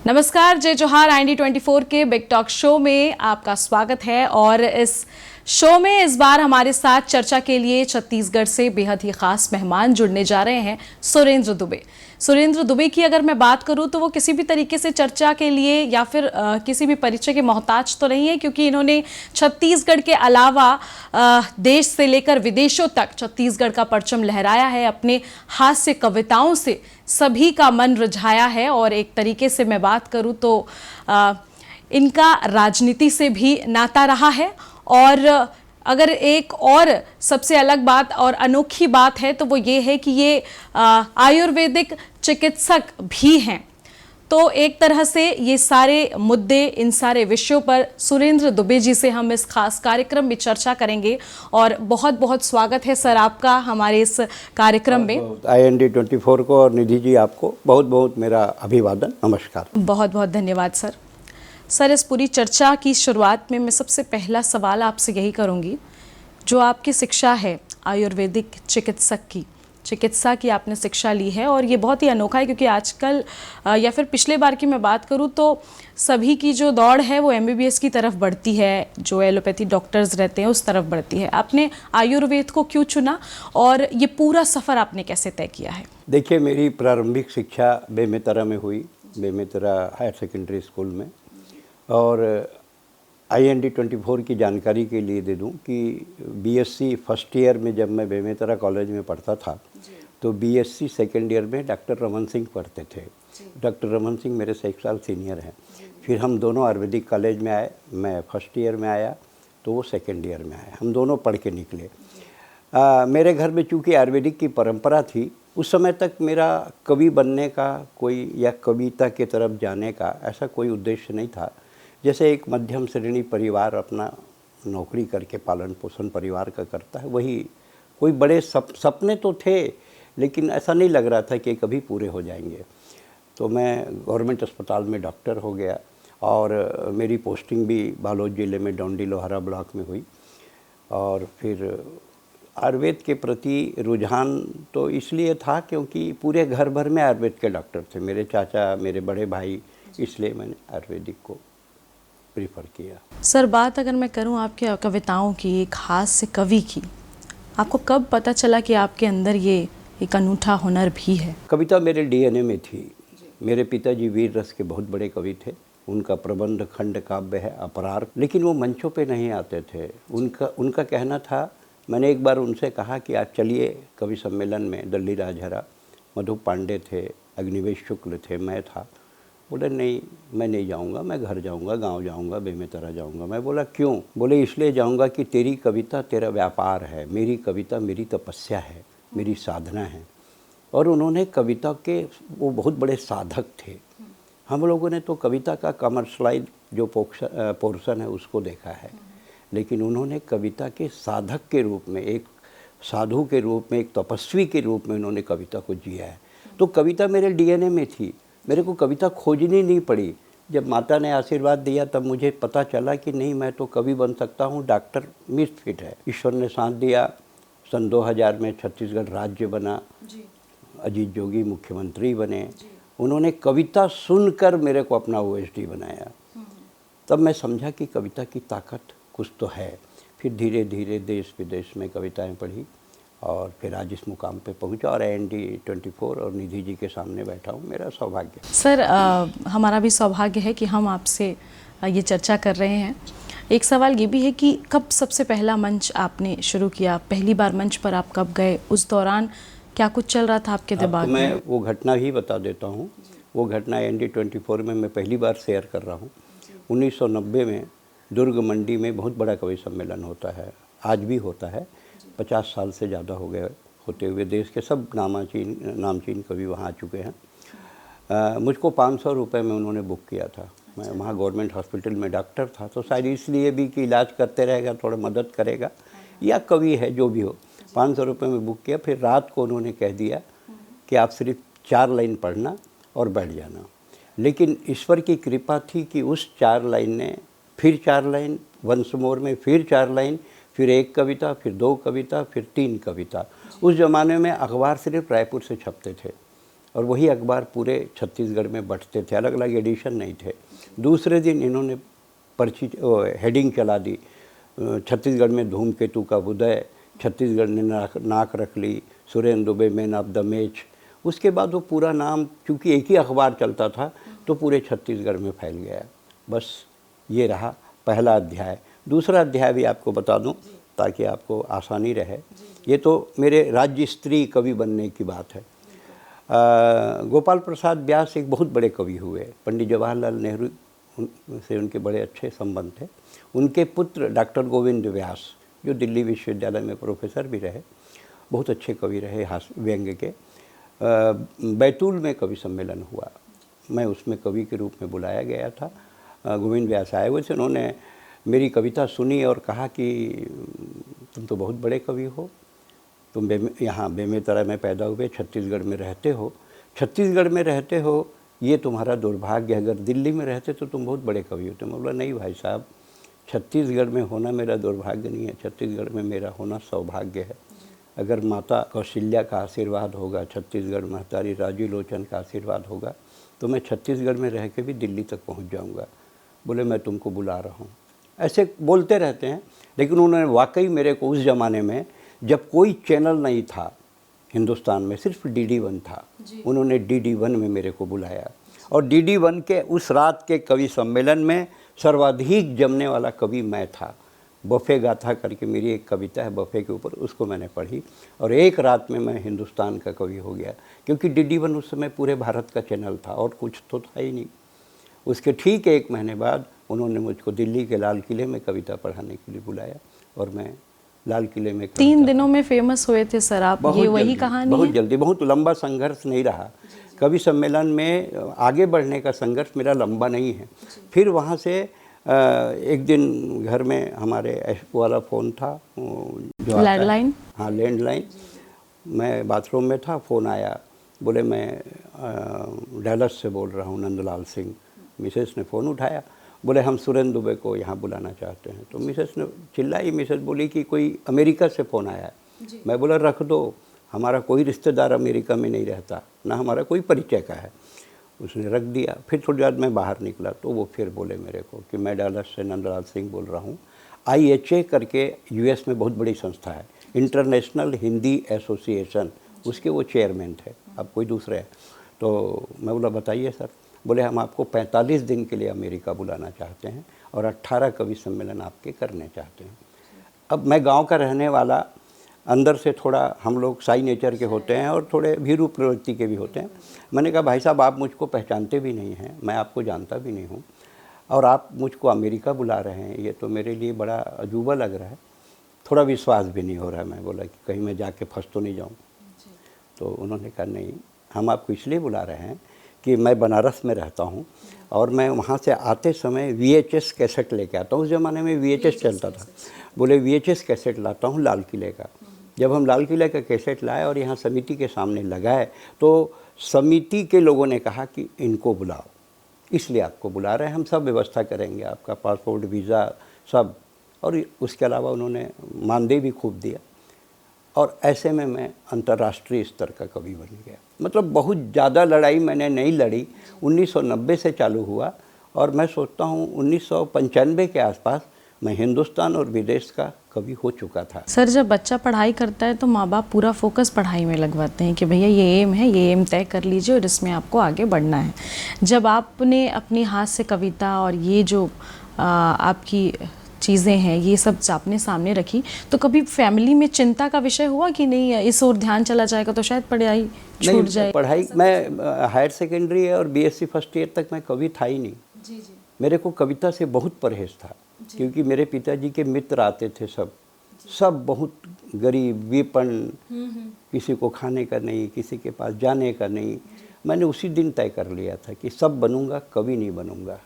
नमस्कार, जय जोहार। IND24 के बिग टॉक शो में आपका स्वागत है। और इस शो में इस बार हमारे साथ चर्चा के लिए छत्तीसगढ़ से बेहद ही खास मेहमान जुड़ने जा रहे हैं, सुरेंद्र दुबे। सुरेंद्र दुबे की अगर मैं बात करूं तो वो किसी भी तरीके से चर्चा के लिए या फिर किसी भी परिचय के मोहताज तो नहीं है, क्योंकि इन्होंने छत्तीसगढ़ के अलावा देश से लेकर विदेशों तक छत्तीसगढ़ का परचम लहराया है। अपने हास्य कविताओं से सभी का मन रिझाया है। और एक तरीके से मैं बात करूं तो इनका राजनीति से भी नाता रहा है। और अगर एक और सबसे अलग बात और अनोखी बात है तो वो ये है कि ये आयुर्वेदिक चिकित्सक भी हैं। तो एक तरह से ये सारे मुद्दे, इन सारे विषयों पर सुरेंद्र दुबे जी से हम इस खास कार्यक्रम में चर्चा करेंगे। और बहुत बहुत स्वागत है सर आपका हमारे इस कार्यक्रम में। IND24 को और निधि जी आपको बहुत बहुत मेरा अभिवादन, नमस्कार। बहुत बहुत धन्यवाद सर। सर, इस पूरी चर्चा की शुरुआत में मैं सबसे पहला सवाल आपसे यही करूंगी, जो आपकी शिक्षा है आयुर्वेदिक चिकित्सक की, चिकित्सा की आपने शिक्षा ली है। और ये बहुत ही अनोखा है, क्योंकि आजकल या फिर पिछले बार की मैं बात करूं तो सभी की जो दौड़ है वो MBBS की तरफ बढ़ती है, जो एलोपैथी डॉक्टर्स रहते हैं उस तरफ बढ़ती है। आपने आयुर्वेद को क्यों चुना और ये पूरा सफ़र आपने कैसे तय किया है? देखिए, मेरी प्रारंभिक शिक्षा बेमेतरा में हुई, बेमेतरा हायर सेकेंडरी स्कूल में। और IND24 की जानकारी के लिए दे दूं कि BSc फर्स्ट ईयर में जब मैं बेमेतरा कॉलेज में पढ़ता था तो BSc सेकेंड ईयर में डॉक्टर रमन सिंह पढ़ते थे। डॉक्टर रमन सिंह मेरे से 1 साल सीनियर हैं। फिर हम दोनों आयुर्वेदिक कॉलेज में आए। मैं फर्स्ट ईयर में आया तो वो सेकेंड ईयर में आए। हम दोनों पढ़ के निकले। मेरे घर में चूँकि आयुर्वेदिक की परंपरा थी, उस समय तक मेरा कवि बनने का कोई या कविता की तरफ जाने का ऐसा कोई उद्देश्य नहीं था। जैसे एक मध्यम श्रेणी परिवार अपना नौकरी करके पालन पोषण परिवार का करता है, वही कोई बड़े सपने तो थे, लेकिन ऐसा नहीं लग रहा था कि कभी पूरे हो जाएंगे। तो मैं गवर्नमेंट अस्पताल में डॉक्टर हो गया और मेरी पोस्टिंग भी बालोद ज़िले में डोंडी लोहारा ब्लॉक में हुई। और फिर आयुर्वेद के प्रति रुझान तो इसलिए था क्योंकि पूरे घर भर में आयुर्वेद के डॉक्टर थे, मेरे चाचा, मेरे बड़े भाई, इसलिए मैंने आयुर्वेदिक को प्रीफर किया। सर, बात अगर मैं करूं आपकी कविताओं की, एक हास्य कवि की, आपको कब पता चला कि आपके अंदर ये एक अनूठा हुनर भी है? कविता मेरे DNA में थी। मेरे पिताजी वीर रस के बहुत बड़े कवि थे। उनका प्रबंध खंड काव्य है अपरार, लेकिन वो मंचों पे नहीं आते थे। उनका कहना था, मैंने एक बार उनसे कहा कि आप चलिए कवि सम्मेलन में। दल्ली राजहरा, मधु पांडे थे, अग्निवेश शुक्ल थे, मैं था। बोले नहीं, मैं नहीं जाऊंगा, मैं घर जाऊंगा, गांव जाऊंगा, बेमेतरा जाऊंगा। मैं बोला क्यों? बोले इसलिए जाऊंगा कि तेरी कविता तेरा व्यापार है, मेरी कविता मेरी तपस्या है, मेरी साधना है। और उन्होंने कविता के वो बहुत बड़े साधक थे। हम लोगों ने तो कविता का कमर्शलाइज जो पोर्शन है उसको देखा है, लेकिन उन्होंने कविता के साधक के रूप में, एक साधु के रूप में, एक तपस्वी के रूप में उन्होंने कविता को जिया है। तो कविता मेरे DNA में थी, मेरे को कविता खोजनी नहीं पड़ी। जब माता ने आशीर्वाद दिया तब मुझे पता चला कि नहीं, मैं तो कवि बन सकता हूँ, डॉक्टर मिसफिट है। ईश्वर ने साथ दिया। सन 2000 में छत्तीसगढ़ राज्य बना, अजीत जोगी मुख्यमंत्री बने। उन्होंने कविता सुनकर मेरे को अपना OSD बनाया। तब मैं समझा कि कविता की ताकत कुछ तो है। फिर धीरे धीरे देश विदेश में कविताएं पढ़ी और फिर आज इस मुकाम पे पहुंचा और IND24 और निधि जी के सामने बैठा हूँ। मेरा सौभाग्य। सर, हमारा भी सौभाग्य है कि हम आपसे ये चर्चा कर रहे हैं। एक सवाल ये भी है कि कब सबसे पहला मंच आपने शुरू किया? पहली बार मंच पर आप कब गए? उस दौरान क्या कुछ चल रहा था आपके दिमाग में? मैं वो घटना ही बता देता हूँ। वो घटना IND24 में मैं पहली बार शेयर कर रहा हूँ। 1990 में दुर्ग मंडी में बहुत बड़ा कवि सम्मेलन होता है, आज भी होता है। 50 साल से ज़्यादा हो गए होते हुए देश के सब नामचीन कवि वहाँ आ चुके हैं। मुझको 500 रुपये में उन्होंने बुक किया था। मैं वहाँ गवर्नमेंट हॉस्पिटल में डॉक्टर था, तो शायद इसलिए भी कि इलाज करते रहेगा, थोड़ा मदद करेगा, या कवि है जो भी हो। 500 रुपये में बुक किया। फिर रात को उन्होंने कह दिया कि आप सिर्फ 4 लाइन पढ़ना और बैठ जाना। लेकिन ईश्वर की कृपा थी कि उस 4 लाइन ने फिर 4 लाइन, वंस मोर में फिर 4 लाइन, फिर 1 कविता, फिर 2 कविता, फिर 3 कविता। उस ज़माने में अखबार सिर्फ रायपुर से छपते थे। और वही अखबार पूरे छत्तीसगढ़ में बंटते थे, अलग अलग एडिशन नहीं थे। दूसरे दिन इन्होंने पर्ची हेडिंग चला दी, छत्तीसगढ़ में धूमकेतु का उदय, छत्तीसगढ़ ने नाक रख ली, Surendra Dubey man of the match. उसके बाद वो पूरा नाम, चूँकि एक ही अखबार चलता था, तो पूरे छत्तीसगढ़ में फैल गया। बस ये रहा पहला अध्याय। दूसरा अध्याय भी आपको बता दूं ताकि आपको आसानी रहे। ये तो मेरे राज्य स्तरीय कवि बनने की बात है। गोपाल प्रसाद व्यास एक बहुत बड़े कवि हुए। पंडित जवाहरलाल नेहरू से उनके बड़े अच्छे संबंध थे। उनके पुत्र डॉक्टर गोविंद व्यास, जो दिल्ली विश्वविद्यालय में प्रोफेसर भी रहे, बहुत अच्छे कवि रहे हास्य व्यंग्य के। बैतूल में कवि सम्मेलन हुआ, मैं उसमें कवि के रूप में बुलाया गया था। गोविंद व्यास आए हुए थे, उन्होंने मेरी कविता सुनी और कहा कि तुम तो बहुत बड़े कवि हो, तुम यहाँ बेमेतरा में पैदा हुए, छत्तीसगढ़ में रहते हो, छत्तीसगढ़ में रहते हो, ये तुम्हारा दुर्भाग्य है, अगर दिल्ली में रहते तो तुम बहुत बड़े कवि होते। मैं बोला नहीं भाई साहब, छत्तीसगढ़ में होना मेरा दुर्भाग्य नहीं है, छत्तीसगढ़ में मेरा होना सौभाग्य है। अगर माता कौशल्या का आशीर्वाद होगा, छत्तीसगढ़ महतारी राजू लोचन का आशीर्वाद होगा, तो मैं छत्तीसगढ़ में रह के भी दिल्ली तक पहुंच जाऊंगा। बोले मैं तुमको बुला रहा हूं। ऐसे बोलते रहते हैं, लेकिन उन्होंने वाकई मेरे को उस ज़माने में, जब कोई चैनल नहीं था हिंदुस्तान में, सिर्फ DD1 था, उन्होंने DD1 में मेरे को बुलाया। और DD1 के उस रात के कवि सम्मेलन में सर्वाधिक जमने वाला कवि मैं था। बफे गाथा करके मेरी एक कविता है बफे के ऊपर, उसको मैंने पढ़ी और एक रात में मैं हिंदुस्तान का कवि हो गया। क्योंकि DD1 उस समय पूरे भारत का चैनल था और कुछ तो था ही नहीं। उसके ठीक 1 महीने बाद उन्होंने मुझको दिल्ली के लाल किले में कविता पढ़ाने के लिए बुलाया और मैं लाल किले में 3 दिनों में फेमस हुए थे सर आप, ये वही कहानी बहुत है? जल्दी, बहुत लंबा संघर्ष नहीं रहा। कवि सम्मेलन में आगे बढ़ने का संघर्ष मेरा लंबा नहीं है। फिर वहाँ से एक दिन घर में हमारे वाला फ़ोन था जो लैंडलाइन, हाँ लैंडलाइन, मैं बाथरूम में था, फ़ोन आया, बोले मैं डैलस से बोल रहा हूँ, नंदलाल सिंह। मिसेस ने फ़ोन उठाया, बोले हम सुरेंद्र दुबे को यहाँ बुलाना चाहते हैं। तो मिसेस ने चिल्लाई, मिसेस बोली कि कोई अमेरिका से फ़ोन आया है। मैं बोला रख दो, हमारा कोई रिश्तेदार अमेरिका में नहीं रहता, ना हमारा कोई परिचय का है। उसने रख दिया। फिर थोड़ी देर में बाहर निकला तो वो फिर बोले मेरे को कि मैं डैलस से नंदलाल सिंह बोल रहा हूँ। IHA करके US में बहुत बड़ी संस्था है, इंटरनेशनल हिंदी एसोसिएशन, उसके वो चेयरमैन थे, अब कोई दूसरे हैं। तो मैं बोला बताइए सर। बोले हम आपको 45 दिन के लिए अमेरिका बुलाना चाहते हैं और 18 कवि सम्मेलन आपके करने चाहते हैं। अब मैं गांव का रहने वाला, अंदर से थोड़ा हम लोग साई नेचर के होते हैं और थोड़े भीरू प्रवृत्ति के भी होते हैं। मैंने कहा भाई साहब आप मुझको पहचानते भी नहीं हैं, मैं आपको जानता भी नहीं हूँ और आप मुझको अमेरिका बुला रहे हैं, ये तो मेरे लिए बड़ा अजूबा लग रहा है, थोड़ा विश्वास भी नहीं हो रहा है। मैं बोला कि कहीं मैं जाके फंस तो नहीं जाऊँ। तो उन्होंने कहा नहीं, हम आपको इसलिए बुला रहे हैं कि मैं बनारस में रहता हूँ और मैं वहाँ से आते समय VHS कैसेट लेके आता हूँ। उस ज़माने में VHS चलता था। बोले VHS कैसेट लाता हूँ लाल किले का। जब हम लाल किले का कैसेट लाए और यहाँ समिति के सामने लगाए तो समिति के लोगों ने कहा कि इनको बुलाओ, इसलिए आपको बुला रहे हैं, हम सब व्यवस्था करेंगे, आपका पासपोर्ट वीज़ा सब। और उसके अलावा उन्होंने मानदेय भी खूब दिया और ऐसे में मैं अंतर्राष्ट्रीय स्तर का कवि बन गया। मतलब बहुत ज़्यादा लड़ाई मैंने नहीं लड़ी। 1990 से चालू हुआ और मैं सोचता हूँ 1995 के आसपास मैं हिंदुस्तान और विदेश का कवि हो चुका था। सर जब बच्चा पढ़ाई करता है तो माँ बाप पूरा फोकस पढ़ाई में लगवाते हैं कि भैया ये एम है, ये एम तय कर लीजिए और इसमें आपको आगे बढ़ना है। जब आपने अपने हाथ से कविता और ये जो आपकी चीज़ें हैं ये सब आपने सामने रखी, तो कभी फैमिली में चिंता का विषय हुआ कि नहीं इस ओर ध्यान चला जाएगा तो शायद पढ़ाई छूट जाए? पढ़ाई, मैं हायर सेकेंडरी और BSc फर्स्ट ईयर तक मैं कवि था ही नहीं। जी। मेरे को कविता से बहुत परहेज था क्योंकि मेरे पिताजी के मित्र आते थे, सब बहुत गरीब विपन्न, किसी को खाने का नहीं, किसी के पास जाने का नहीं। मैंने उसी दिन तय कर लिया था कि सब बनूंगा, कवि नहीं बनूंगा,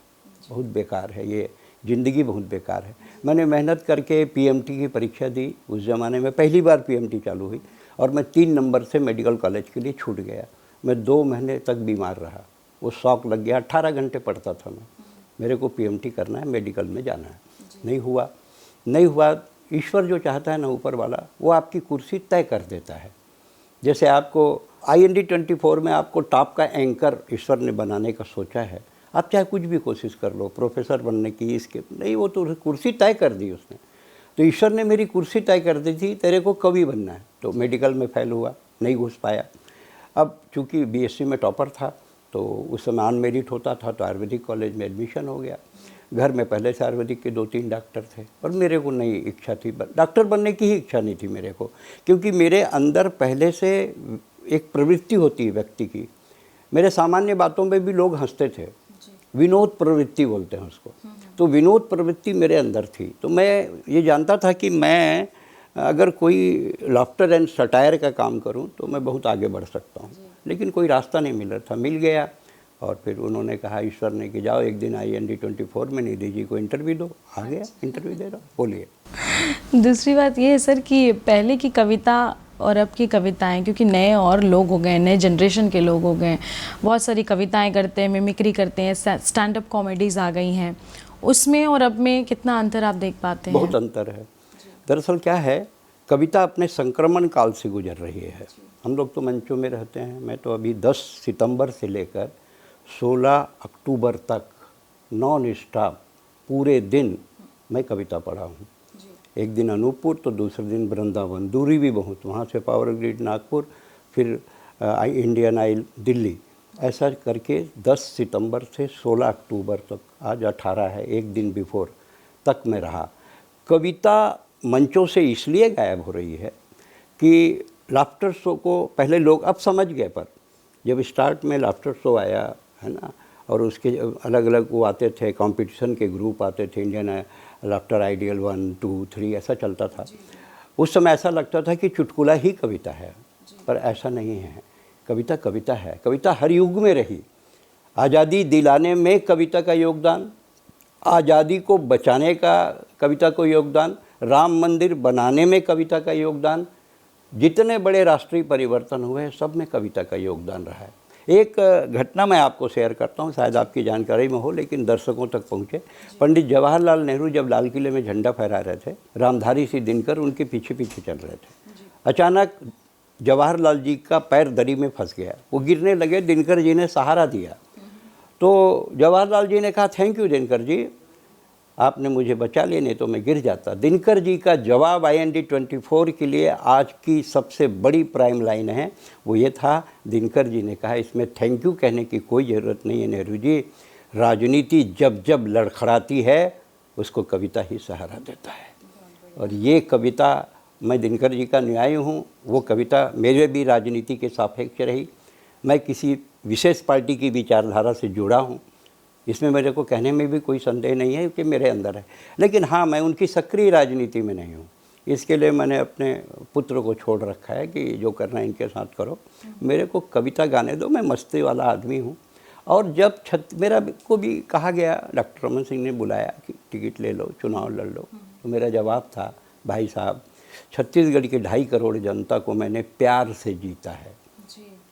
बहुत बेकार है ये ज़िंदगी, बहुत बेकार है। मैंने मेहनत करके PMT की परीक्षा दी। उस ज़माने में पहली बार PMT चालू हुई और मैं 3 नंबर से मेडिकल कॉलेज के लिए छूट गया। मैं 2 महीने तक बीमार रहा, वो शौक लग गया। 18 घंटे पढ़ता था मैं, मेरे को PMT करना है, मेडिकल में जाना है। नहीं हुआ। ईश्वर जो चाहता है ना ऊपर वाला, वो आपकी कुर्सी तय कर देता है। जैसे आपको IND24 में आपको टॉप का एंकर ईश्वर ने बनाने का सोचा है, आप चाहे कुछ भी कोशिश कर लो, प्रोफेसर बनने की, इसके नहीं, वो तो कुर्सी तय कर दी उसने। तो ईश्वर ने मेरी कुर्सी तय कर दी थी, तेरे को कवि बनना है। तो मेडिकल में फेल हुआ, नहीं घुस पाया। अब चूँकि BSc में टॉपर था, तो उस समय अनमेरिट होता था, तो आयुर्वेदिक कॉलेज में एडमिशन हो गया। घर में पहले से आयुर्वेदिक के 2-3 डॉक्टर थे, पर मेरे को नहीं इच्छा थी, डॉक्टर बनने की ही इच्छा नहीं थी मेरे को, क्योंकि मेरे अंदर पहले से एक प्रवृत्ति होती है व्यक्ति की। मेरे सामान्य बातों में भी लोग हंसते थे, विनोद प्रवृत्ति बोलते हैं उसको। तो विनोद प्रवृत्ति मेरे अंदर थी। तो मैं ये जानता था कि मैं अगर कोई लाफ्टर एंड सटायर का काम करूं तो मैं बहुत आगे बढ़ सकता हूं, लेकिन कोई रास्ता नहीं मिल रहा था। मिल गया, और फिर उन्होंने कहा ईश्वर ने कि जाओ एक दिन IND24 में निधि जी को इंटरव्यू दो। आ गया, इंटरव्यू दे दो, बोलिए। दूसरी बात ये है सर कि पहले की कविता और अब की कविताएं, क्योंकि नए और लोग हो गए, नए जनरेशन के लोग हो गए, बहुत सारी कविताएं करते हैं, मिमिक्री करते हैं, स्टैंड अप कॉमेडीज़ आ गई हैं, उसमें और अब में कितना अंतर आप देख पाते हैं? बहुत अंतर है। दरअसल क्या है, कविता अपने संक्रमण काल से गुजर रही है। हम लोग तो मंचों में रहते हैं। मैं तो अभी 10 सितंबर से लेकर 16 अक्टूबर तक नॉन स्टॉप पूरे दिन मैं कविता पढ़ा हूँ। एक दिन अनूपपुर, तो दूसरे दिन वृंदावन, दूरी भी बहुत, वहाँ से पावर ग्रिड नागपुर, फिर इंडियन आयल दिल्ली, ऐसा करके 10 सितंबर से 16 अक्टूबर तक, आज 18 है, एक दिन बिफोर तक मैं रहा। कविता मंचों से इसलिए गायब हो रही है कि लाफ्टर शो को पहले लोग अब समझ गए, पर जब स्टार्ट में लाफ्टर शो आया है ना, और उसके अलग अलग वो आते थे, कंपटीशन के ग्रुप आते थे, इंडियन लाफ्टर आइडियल 1, 2, 3 ऐसा चलता था। उस समय ऐसा लगता था कि चुटकुला ही कविता है, पर ऐसा नहीं है। कविता कविता है। कविता हर युग में रही। आज़ादी दिलाने में कविता का योगदान, आज़ादी को बचाने का कविता को योगदान, राम मंदिर बनाने में कविता का योगदान, जितने बड़े राष्ट्रीय परिवर्तन हुए सब में कविता का योगदान रहा है। एक घटना मैं आपको शेयर करता हूँ, शायद आपकी जानकारी में हो लेकिन दर्शकों तक पहुँचे। पंडित जवाहरलाल नेहरू जब लाल किले में झंडा फहरा रहे थे, रामधारी सिंह दिनकर उनके पीछे पीछे चल रहे थे। अचानक जवाहरलाल जी का पैर दरी में फंस गया, वो गिरने लगे। दिनकर जी ने सहारा दिया, तो जवाहरलाल जी ने कहा थैंक यू दिनकर जी, आपने मुझे बचा लिया, नहीं तो मैं गिर जाता। दिनकर जी का जवाब IND24 के लिए आज की सबसे बड़ी प्राइम लाइन है, वो ये था, दिनकर जी ने कहा इसमें थैंक यू कहने की कोई ज़रूरत नहीं है नेहरू जी, राजनीति जब जब लड़खड़ाती है उसको कविता ही सहारा देता है। और ये कविता, मैं दिनकर जी का न्याय हूँ, वो कविता मेरे भी राजनीति के सापेक्ष रही। मैं किसी विशेष पार्टी की विचारधारा से जुड़ा हूँ, इसमें मेरे को कहने में भी कोई संदेह नहीं है कि मेरे अंदर है। लेकिन हाँ, मैं उनकी सक्रिय राजनीति में नहीं हूँ। इसके लिए मैंने अपने पुत्र को छोड़ रखा है कि जो करना है इनके साथ करो, मेरे को कविता गाने दो, मैं मस्ती वाला आदमी हूँ। और जब मेरा को भी कहा गया, डॉक्टर रमन सिंह ने बुलाया कि टिकट ले लो, चुनाव लड़ लो, तो मेरा जवाब था, भाई साहब, छत्तीसगढ़ की 2.5 करोड़ जनता को मैंने प्यार से जीता है,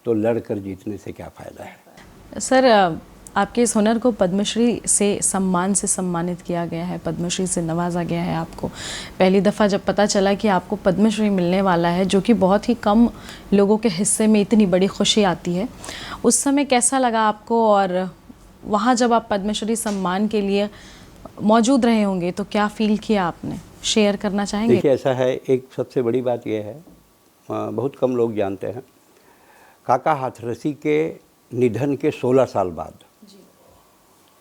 तो लड़कर जीतने से क्या फ़ायदा है। सर, आपके इस हुनर को पद्मश्री से सम्मानित किया गया है, पद्मश्री से नवाजा गया है आपको। पहली दफ़ा जब पता चला कि आपको पद्मश्री मिलने वाला है, जो कि बहुत ही कम लोगों के हिस्से में इतनी बड़ी खुशी आती है, उस समय कैसा लगा आपको? और वहाँ जब आप पद्मश्री सम्मान के लिए मौजूद रहे होंगे तो क्या फ़ील किया आपने, शेयर करना चाहेंगे? देखिए, ऐसा है, एक सबसे बड़ी बात यह है, बहुत कम लोग जानते हैं, काका हाथरसी के निधन के 16 साल बाद,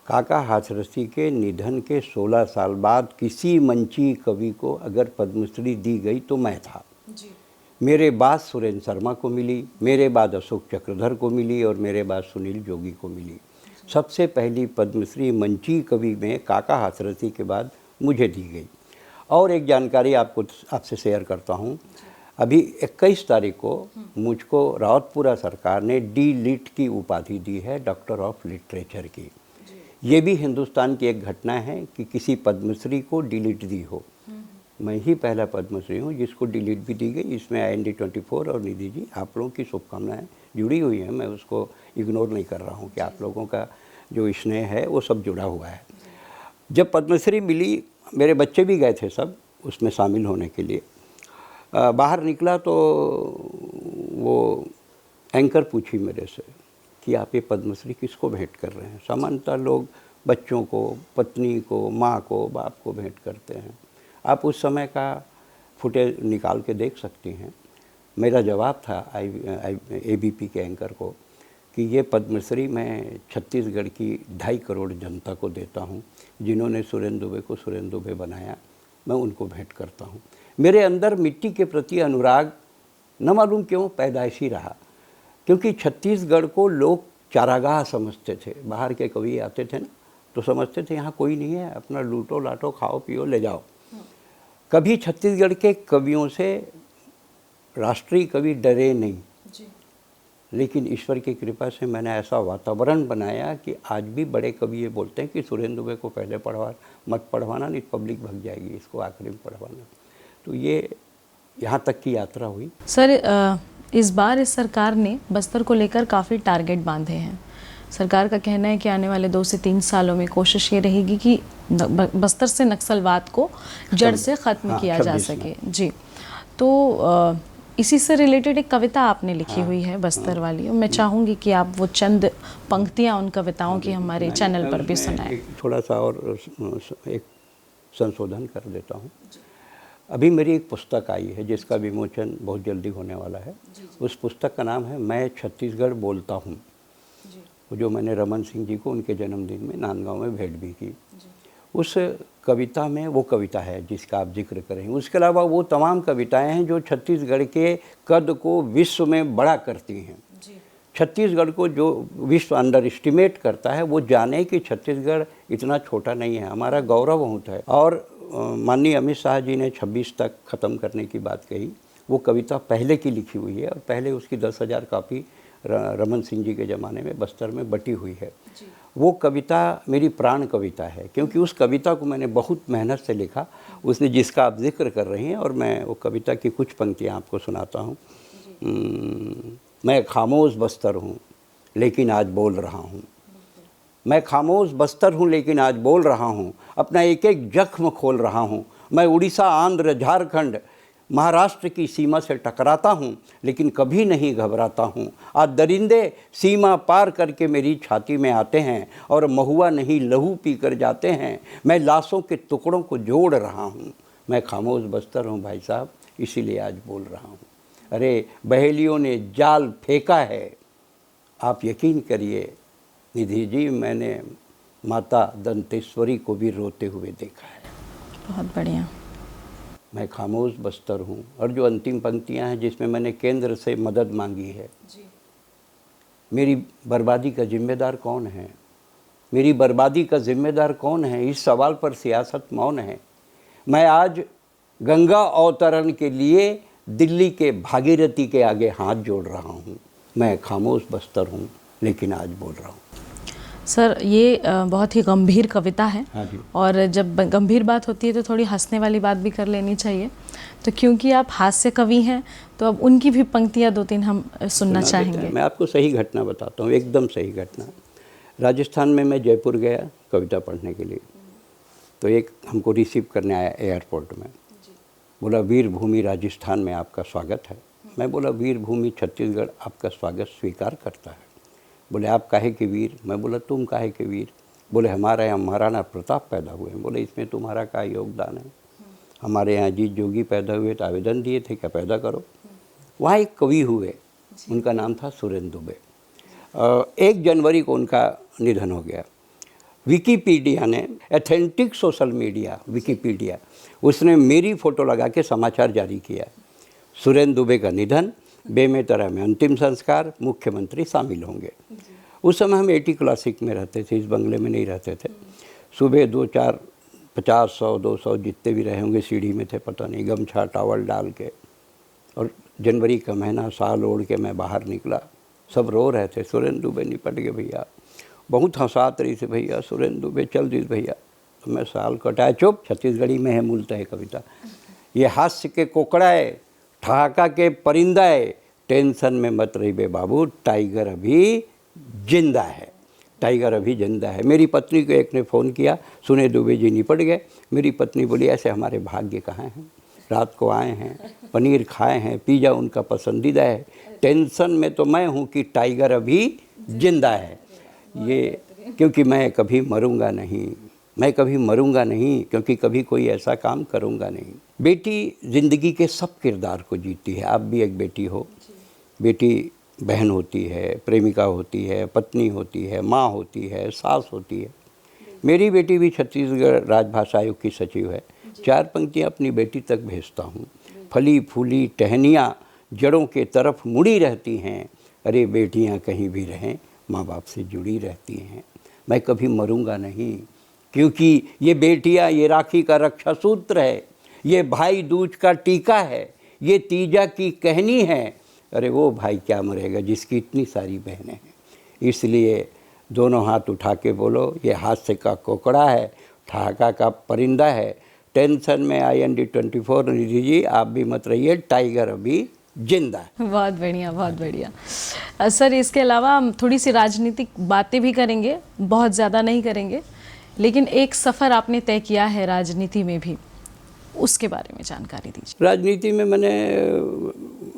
काका हाथरसी के निधन के 16 साल बाद किसी मंची कवि को अगर पद्मश्री दी गई तो मैं था। मेरे बाद सुरेंद्र शर्मा को मिली, मेरे बाद अशोक चक्रधर को मिली, और मेरे बाद सुनील जोगी को मिली। सबसे पहली पद्मश्री मंची कवि में काका हाथरसी के बाद मुझे दी गई। और एक जानकारी आपसे शेयर करता हूँ, अभी 21 तारीख को मुझको रावतपुरा सरकार ने D.Lit की उपाधि दी है, डॉक्टर ऑफ लिटरेचर की। ये भी हिंदुस्तान की एक घटना है कि किसी पद्मश्री को D.Lit दी हो। मैं ही पहला पद्मश्री हूँ जिसको D.Lit भी दी गई। इसमें IND24 और निधि जी, आप लोगों की शुभकामनाएं जुड़ी हुई हैं, मैं उसको इग्नोर नहीं कर रहा हूँ कि आप लोगों का जो स्नेह है वो सब जुड़ा हुआ है। जब पद्मश्री मिली, मेरे बच्चे भी गए थे सब उसमें शामिल होने के लिए। बाहर निकला तो वो एंकर पूछी मेरे से कि आप ये पद्मश्री किसको भेंट कर रहे हैं। सामान्यतः लोग बच्चों को, पत्नी को, माँ को, बाप को भेंट करते हैं। आप उस समय का फुटेज निकाल के देख सकती हैं। मेरा जवाब था ABP के एंकर को कि ये पद्मश्री मैं छत्तीसगढ़ की 2.5 करोड़ जनता को देता हूँ, जिन्होंने सुरेंद्र दुबे को सुरेंद्र दुबे बनाया, मैं उनको भेंट करता हूँ। मेरे अंदर मिट्टी के प्रति अनुराग न मालूम क्यों पैदाइशी रहा, क्योंकि छत्तीसगढ़ को लोग चारागाह समझते थे। बाहर के कवि आते थे ना, तो समझते थे यहाँ कोई नहीं है, अपना लूटो लाटो, खाओ पियो, ले जाओ। कभी छत्तीसगढ़ के कवियों से राष्ट्रीय कवि डरे नहीं जी। लेकिन ईश्वर की कृपा से मैंने ऐसा वातावरण बनाया कि आज भी बड़े कवि ये बोलते हैं कि सुरेंद्र दुबे को पहले मत पढ़वाना, नहीं पब्लिक भग जाएगी, इसको आखिरी में पढ़वाना। तो ये यहाँ तक की यात्रा हुई। सर, इस बार इस सरकार ने बस्तर को लेकर काफ़ी टारगेट बांधे हैं। सरकार का कहना है कि आने वाले 2 से 3 सालों में कोशिश ये रहेगी कि बस्तर से नक्सलवाद को जड़ से ख़त्म किया जा सके जी। तो इसी से रिलेटेड एक कविता आपने लिखी हुई है बस्तर वाली, मैं चाहूँगी कि आप वो चंद पंक्तियाँ उन कविताओं की हमारे चैनल पर भी सुनाएं। थोड़ा सा और एक संशोधन कर देता हूँ। अभी मेरी एक पुस्तक आई है जिसका विमोचन बहुत जल्दी होने वाला है। उस पुस्तक का नाम है मैं छत्तीसगढ़ बोलता हूँ, जो मैंने रमन सिंह जी को उनके जन्मदिन में नांदगांव में भेंट भी की। उस कविता में वो कविता है जिसका आप जिक्र करेंगे। उसके अलावा वो तमाम कविताएं हैं जो छत्तीसगढ़ के कद को विश्व में बड़ा करती हैं। छत्तीसगढ़ को जो विश्व अंडर एस्टिमेट करता है वो जाने कि छत्तीसगढ़ इतना छोटा नहीं है, हमारा गौरव होता है। और माननीय अमित शाह जी ने 26 तक ख़त्म करने की बात कही। वो कविता पहले की लिखी हुई है और पहले उसकी 10,000 कापी रमन सिंह जी के ज़माने में बस्तर में बटी हुई है। वो कविता मेरी प्राण कविता है, क्योंकि उस कविता को मैंने बहुत मेहनत से लिखा, उसने जिसका आप जिक्र कर रही हैं। और मैं वो कविता की कुछ पंक्तियाँ आपको सुनाता हूँ। मैं खामोश बस्तर हूँ लेकिन आज बोल रहा हूँ, मैं खामोश बस्तर हूँ लेकिन आज बोल रहा हूँ, अपना एक एक जख्म खोल रहा हूँ। मैं उड़ीसा, आंध्र, झारखंड, महाराष्ट्र की सीमा से टकराता हूँ लेकिन कभी नहीं घबराता हूँ। आज दरिंदे सीमा पार करके मेरी छाती में आते हैं और महुआ नहीं लहू पी कर जाते हैं। मैं लाशों के टुकड़ों को जोड़ रहा हूँ। मैं खामोश बस्तर हूँ भाई साहब, इसीलिए आज बोल रहा हूँ। अरे बहेलियों ने जाल फेंका है, आप यकीन करिए निधि जी, मैंने माता दंतेश्वरी को भी रोते हुए देखा है। बहुत बढ़िया। मैं खामोश बस्तर हूँ। और जो अंतिम पंक्तियाँ हैं जिसमें मैंने केंद्र से मदद मांगी है जी। मेरी बर्बादी का जिम्मेदार कौन है, मेरी बर्बादी का जिम्मेदार कौन है, इस सवाल पर सियासत मौन है। मैं आज गंगा अवतरण के लिए दिल्ली के भागीरथी के आगे हाथ जोड़ रहा हूँ। मैं खामोश बस्तर हूँ लेकिन आज बोल रहा हूँ। सर, ये बहुत ही गंभीर कविता है। हाँ जी। और जब गंभीर बात होती है तो थोड़ी हंसने वाली बात भी कर लेनी चाहिए। तो क्योंकि आप हास्य कवि हैं तो अब उनकी भी पंक्तियाँ 2-3 हम सुनना चाहेंगे। मैं आपको सही घटना बताता हूँ, एकदम सही घटना। राजस्थान में मैं जयपुर गया कविता पढ़ने के लिए, तो एक हमको रिसीव करने आया एयरपोर्ट में। बोला वीर भूमि राजस्थान में आपका स्वागत है। मैं बोला वीर भूमि छत्तीसगढ़ आपका स्वागत स्वीकार करता है। बोले आप काहे के वीर? मैं बोला तुम काहे के वीर? बोले हमारे यहाँ महाराणा प्रताप पैदा हुए हैं। बोले इसमें तुम्हारा क्या योगदान है? हमारे यहाँ जीत जोगी पैदा हुए तो आवेदन दिए थे क्या पैदा करो। वहाँ एक कवि हुए, उनका नाम था सुरेंद्र दुबे। 1 जनवरी को उनका निधन हो गया। विकीपीडिया ने, एथेंटिक सोशल मीडिया विकीपीडिया, उसने मेरी फ़ोटो लगा के समाचार जारी किया, सुरेंद्र दुबे का निधन, बेमेतरा में अंतिम संस्कार, मुख्यमंत्री शामिल होंगे। उस समय हम 80 क्लासिक में रहते थे, इस बंगले में नहीं रहते थे। सुबह 2-4 50 100 200 जितने भी रहे होंगे सीढ़ी में थे, पता नहीं, गमछा टावल डाल के। और जनवरी का महीना, साल ओढ़ के मैं बाहर निकला, सब रो रहे थे, सुरेंद्र दुबे निपट गए भैया। बहुत हंसात रही थी, भैया सुरेंद्र दुबे चल दी भैया। तो मैं साल कटाए चुप, छत्तीसगढ़ी में है मूलतः है कविता। ये हास्य के कोकड़ाए, ठहाका के परिंदाए, टेंशन में मत रही बे बाबू, टाइगर अभी जिंदा है, टाइगर अभी जिंदा है। मेरी पत्नी को एक ने फ़ोन किया, सुने दुबे जी निपट गए। मेरी पत्नी बोली ऐसे हमारे भाग्य कहाँ हैं। रात को आए हैं, पनीर खाए हैं, पिज़्ज़ा उनका पसंदीदा है। टेंशन में तो मैं हूँ कि टाइगर अभी जिंदा है। ये क्योंकि मैं कभी मरूंगा नहीं, मैं कभी मरूंगा नहीं, क्योंकि कभी कोई ऐसा काम करूंगा नहीं। बेटी ज़िंदगी के सब किरदार को जीती है। आप भी एक बेटी हो। बेटी बहन होती है, प्रेमिका होती है, पत्नी होती है, माँ होती है, सास होती है। मेरी बेटी भी छत्तीसगढ़ राजभाषा आयोग की सचिव है। 4 पंक्तियाँ अपनी बेटी तक भेजता हूँ। फली फूली टहनियाँ जड़ों के तरफ मुड़ी रहती हैं, अरे बेटियाँ कहीं भी रहें माँ बाप से जुड़ी रहती हैं। मैं कभी मरूंगा नहीं, क्योंकि ये बेटियाँ ये राखी का रक्षा सूत्र है, ये भाई दूज का टीका है, ये तीजा की कहनी है। अरे वो भाई क्या मरेगा जिसकी इतनी सारी बहनें हैं। इसलिए दोनों हाथ उठा के बोलो, ये हादसे का कोकड़ा है, ठहाका का परिंदा है। टेंशन में IND24 निधि जी आप भी मत रहिए, टाइगर अभी जिंदा है। बहुत बढ़िया, बहुत बढ़िया। सर इसके अलावा हम थोड़ी सी राजनीतिक बातें भी करेंगे, बहुत ज़्यादा नहीं करेंगे, लेकिन एक सफ़र आपने तय किया है राजनीति में भी, उसके बारे में जानकारी दीजिए। राजनीति में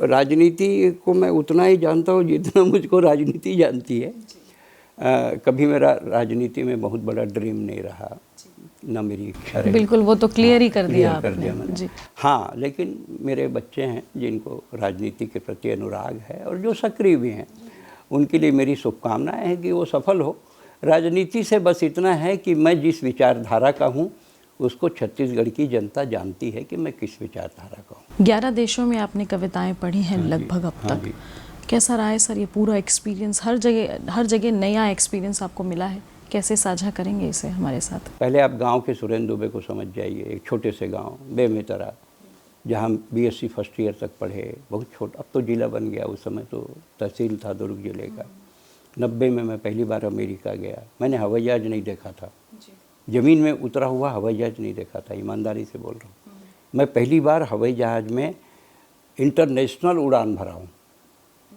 राजनीति को मैं उतना ही जानता हूँ जितना मुझको राजनीति जानती है। कभी मेरा राजनीति में बहुत बड़ा ड्रीम नहीं रहा, ना मेरी इच्छा रही। बिल्कुल, वो तो क्लियर ही कर दिया आपने। मैंने जी। हाँ, लेकिन मेरे बच्चे हैं जिनको राजनीति के प्रति अनुराग है और जो सक्रिय भी हैं, उनके लिए मेरी शुभकामनाएं हैं कि वो सफल हो। राजनीति से बस इतना है कि मैं जिस विचारधारा का हूँ उसको छत्तीसगढ़ की जनता जानती है कि मैं किस विचारधारा का हूँ। 11 देशों में आपने कविताएं पढ़ी हैं लगभग अब तक। कैसा रहा है सर ये पूरा एक्सपीरियंस? हर जगह नया एक्सपीरियंस आपको मिला है, कैसे साझा करेंगे इसे हमारे साथ? पहले आप गांव के सुरेंद्र दुबे को समझ जाइए। एक छोटे से गांव बेमेतरा, जहां BSc फर्स्ट ईयर तक पढ़े, बहुत छोटा, अब तो जिला बन गया, उस समय तो तहसील था दुर्ग जिले का। 90 में मैं पहली बार अमेरिका गया। मैंने हवाई जहाज नहीं देखा था, ज़मीन में उतरा हुआ हवाई जहाज नहीं देखा था, ईमानदारी से बोल रहा हूँ। मैं पहली बार हवाई जहाज में इंटरनेशनल उड़ान भरा हूँ।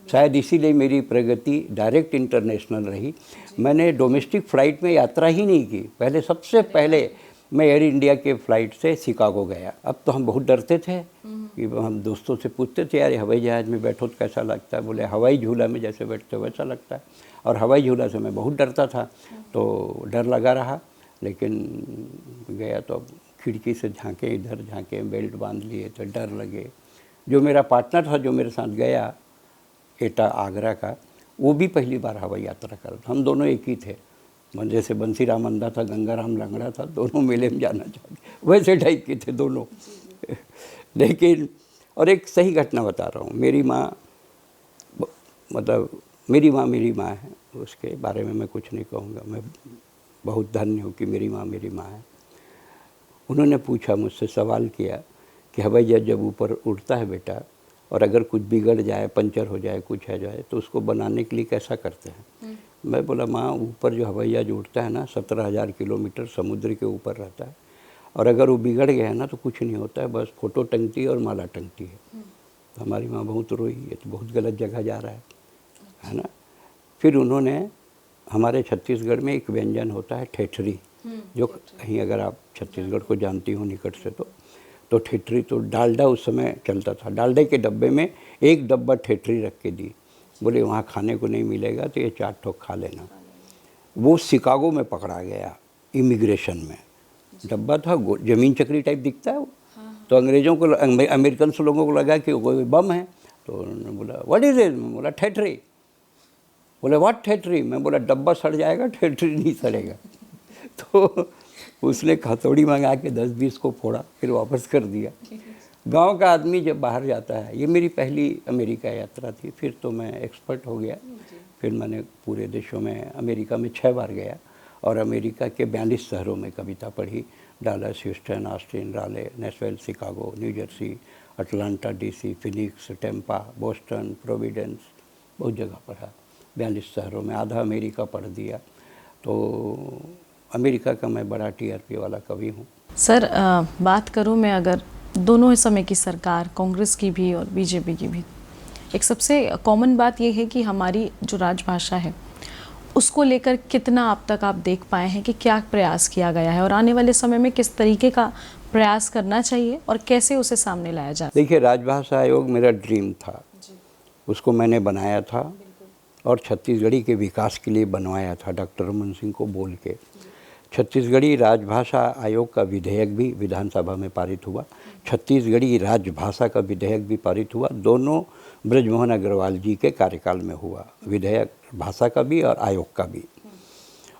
शायद इसीलिए मेरी प्रगति डायरेक्ट इंटरनेशनल रही। मैंने डोमेस्टिक फ़्लाइट में यात्रा ही नहीं की। पहले सबसे पहले मैं एयर इंडिया के फ़्लाइट से शिकागो गया। अब तो हम बहुत डरते थे कि हम दोस्तों से पूछते थे, यार हवाई जहाज़ में बैठो तो कैसा लगता है? बोले हवाई झूला में जैसे बैठते वैसा लगता है। और हवाई झूला से मैं बहुत डरता था, तो डर लगा रहा। लेकिन गया तो अब खिड़की से झांके, इधर झांके, बेल्ट बांध लिए तो डर लगे। जो मेरा पार्टनर था जो मेरे साथ गया एटा आगरा का, वो भी पहली बार हवाई यात्रा कर रहा था। हम दोनों एक ही थे, जैसे बंसीराम अंधा था, गंगाराम लंगड़ा था, दोनों मेले में जाना चाहते, वैसे टाइप के थे दोनों। लेकिन और एक सही घटना बता रहा हूँ। मेरी माँ मेरी माँ है, उसके बारे में मैं कुछ नहीं कहूँगा। मैं बहुत धन्य हूँ कि मेरी माँ है। उन्होंने पूछा, मुझसे सवाल किया कि हवाई जहाज जब ऊपर उड़ता है बेटा, और अगर कुछ बिगड़ जाए, पंचर हो जाए, कुछ हो जाए, तो उसको बनाने के लिए कैसा करते हैं? मैं बोला, माँ ऊपर जो हवाई जहाज उड़ता है ना, 17,000 किलोमीटर समुद्र के ऊपर रहता है, और अगर वो बिगड़ गया है ना तो कुछ नहीं होता है, बस फोटो टंगती है और माला टंगती है। तो हमारी माँ बहुत रोई, ये तो बहुत गलत जगह जा रहा है ना। फिर उन्होंने, हमारे छत्तीसगढ़ में एक व्यंजन होता है ठेठरी, जो कहीं अगर आप छत्तीसगढ़ को जानती हो निकट से तो ठेठरी, तो डालडा उस समय चलता था, डालडे के डब्बे में एक डब्बा ठेठरी रख के दी। बोले वहाँ खाने को नहीं मिलेगा तो ये 4 ठोक खा लेना। वो शिकागो में पकड़ा गया इमिग्रेशन में। डब्बा था, ज़मीन चक्री टाइप दिखता है वो। तो अंग्रेज़ों को, अमेरिकन लोगों को लगा कि कोई बम है। तो उन्होंने बोला, व्हाट इज़ इट? मैं बोला ठेठरी। बोले व्हाट ठेठरी? मैं बोला डब्बा सड़ जाएगा, ठेठरी नहीं सड़ेगा। तो उसने हथौड़ी मंगा के 10-20 को फोड़ा, फिर वापस कर दिया। गांव का आदमी जब बाहर जाता है, ये मेरी पहली अमेरिका यात्रा थी। फिर तो मैं एक्सपर्ट हो गया। फिर मैंने पूरे देशों में, अमेरिका में 6 बार गया और अमेरिका के 42 शहरों में कविता पढ़ी। Dallas, Houston, Austin, Raleigh, Nashville, Chicago, New Jersey, Atlanta, DC, Phoenix, Tampa, Boston, Providence, बहुत जगह पढ़ा। 42 शहरों में, आधा अमेरिका पढ़ दिया। तो अमेरिका का मैं बड़ा TRP वाला कवि हूँ। सर बात करूँ मैं अगर दोनों समय की सरकार, कांग्रेस की भी और BJP की भी, एक सबसे कॉमन बात ये है कि हमारी जो राजभाषा है उसको लेकर कितना अब तक आप देख पाए हैं कि क्या प्रयास किया गया है और आने वाले समय में किस तरीके का प्रयास करना चाहिए और कैसे उसे सामने लाया जाए? देखिए, राजभाषा आयोग मेरा ड्रीम था, उसको मैंने बनाया था और छत्तीसगढ़ी के विकास के लिए बनवाया था डॉक्टर रमन सिंह को बोल के। छत्तीसगढ़ी राजभाषा आयोग का विधेयक भी विधानसभा में पारित हुआ, छत्तीसगढ़ी राजभाषा का विधेयक भी पारित हुआ। दोनों ब्रजमोहन अग्रवाल जी के कार्यकाल में हुआ, विधेयक भाषा का भी और आयोग का भी।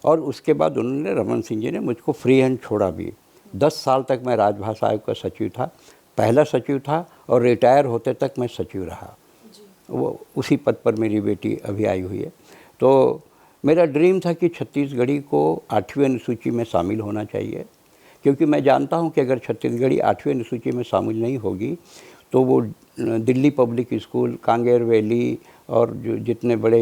और उसके बाद उन्होंने, रमन सिंह जी ने मुझको फ्री हैंड छोड़ा भी। 10 साल तक मैं राजभाषा आयोग का सचिव था, पहला सचिव था, और रिटायर होते तक मैं सचिव रहा। वो उसी पद पर मेरी बेटी अभी आई हुई है। तो मेरा ड्रीम था कि छत्तीसगढ़ी को 8वीं अनुसूची में शामिल होना चाहिए, क्योंकि मैं जानता हूं कि अगर छत्तीसगढ़ी 8वीं अनुसूची में शामिल नहीं होगी तो वो Delhi public school, Kanger valley और जो जितने बड़े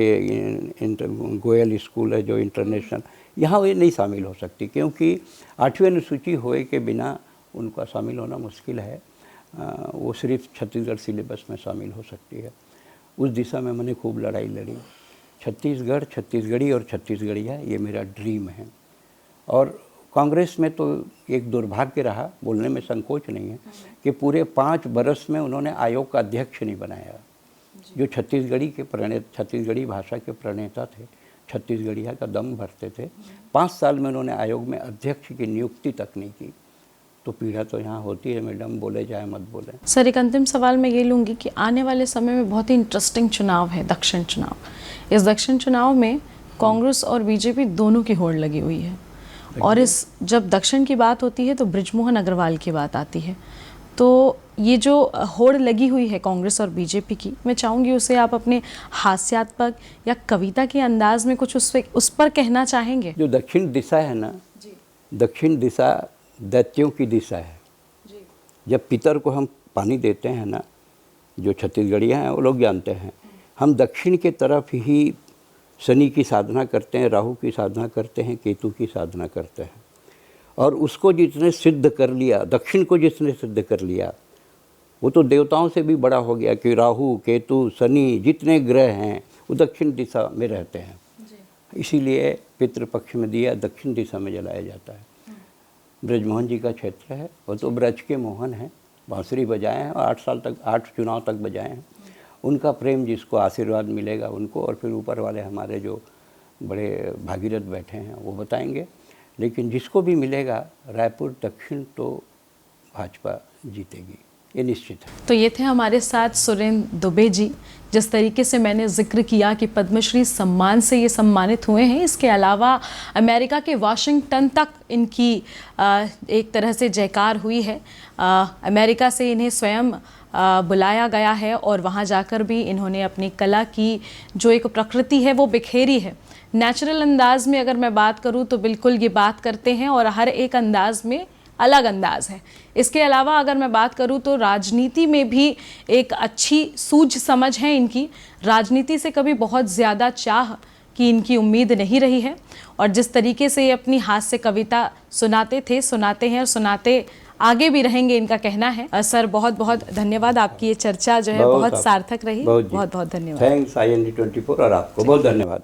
गोयल स्कूल है जो इंटरनेशनल, यहाँ वो नहीं शामिल हो सकती, क्योंकि 8वीं अनुसूची होए के बिना उनका शामिल होना मुश्किल है। वो सिर्फ छत्तीसगढ़ सिलेबस में शामिल हो सकती है। उस दिशा में मैंने खूब लड़ाई लड़ी। छत्तीसगढ़, छत्तीसगढ़ी और छत्तीसगढ़िया, ये मेरा ड्रीम है। और कांग्रेस में तो एक दुर्भाग्य रहा, बोलने में संकोच नहीं है, कि पूरे 5 बरस में उन्होंने आयोग का अध्यक्ष नहीं बनाया। जो छत्तीसगढ़ी भाषा के प्रणेता थे, छत्तीसगढ़िया का दम भरते थे, 5 साल में उन्होंने आयोग में अध्यक्ष की नियुक्ति तक नहीं की। तो पीड़ा तो यहाँ होती है मैडम, बोले जाए मत बोले। सर, एक अंतिम सवाल मैं ये लूँगी कि आने वाले समय में बहुत ही इंटरेस्टिंग चुनाव है, दक्षिण चुनाव। इस दक्षिण चुनाव में कांग्रेस और बीजेपी दोनों की होड़ लगी हुई है, और इस जब दक्षिण की बात होती है तो ब्रिजमोहन अग्रवाल की बात आती है। तो ये जो होड़ लगी हुई है कांग्रेस और बीजेपी की, मैं चाहूँगी उसे आप अपने हास्यात्मक या कविता के अंदाज में कुछ उस पर कहना चाहेंगे? जो दक्षिण दिशा है ना, दक्षिण दिशा दैत्यों की दिशा है। जब पितर को हम पानी देते हैं ना, जो छत्तीसगढ़िया हैं वो लोग जानते हैं, हम दक्षिण के तरफ ही शनि की साधना करते हैं, राहु की साधना करते हैं, केतु की साधना करते हैं। और उसको जिसने सिद्ध कर लिया, दक्षिण को जिसने सिद्ध कर लिया, वो तो देवताओं से भी बड़ा हो गया कि राहु, केतु, शनि जितने ग्रह हैं वो दक्षिण दिशा में रहते हैं। इसीलिए पितृपक्ष में दिया दक्षिण दिशा में जलाया जाता है। ब्रजमोहन जी का क्षेत्र है, वो तो ब्रज के मोहन हैं, बांसुरी बजाए हैं और 8 साल तक, 8 चुनाव तक बजाए हैं। उनका प्रेम जिसको आशीर्वाद मिलेगा उनको, और फिर ऊपर वाले हमारे जो बड़े भागीरथ बैठे हैं वो बताएंगे। लेकिन जिसको भी मिलेगा, रायपुर दक्षिण तो भाजपा जीतेगी, ये निश्चित है। तो ये थे हमारे साथ सुरेंद्र दुबे जी। जिस तरीके से मैंने जिक्र किया कि पद्मश्री सम्मान से ये सम्मानित हुए हैं, इसके अलावा अमेरिका के वाशिंगटन तक इनकी एक तरह से जयकार हुई है। अमेरिका से इन्हें स्वयं बुलाया गया है और वहाँ जाकर भी इन्होंने अपनी कला की जो एक प्रकृति है वो बिखेरी है। नेचुरल अंदाज में अगर मैं बात करूँ तो बिल्कुल ये बात करते हैं और हर एक अंदाज में अलग अंदाज है। इसके अलावा अगर मैं बात करूं तो राजनीति में भी एक अच्छी सूझ समझ है इनकी। राजनीति से कभी बहुत ज़्यादा चाह की इनकी उम्मीद नहीं रही है, और जिस तरीके से ये अपनी हास्य कविता सुनाते थे, सुनाते हैं और सुनाते आगे भी रहेंगे, इनका कहना है। सर, बहुत बहुत धन्यवाद। आपकी ये चर्चा जो है बहुत सार्थक रही। बहुत बहुत धन्यवाद। थैंक्स IND 24 और आपको बहुत धन्यवाद।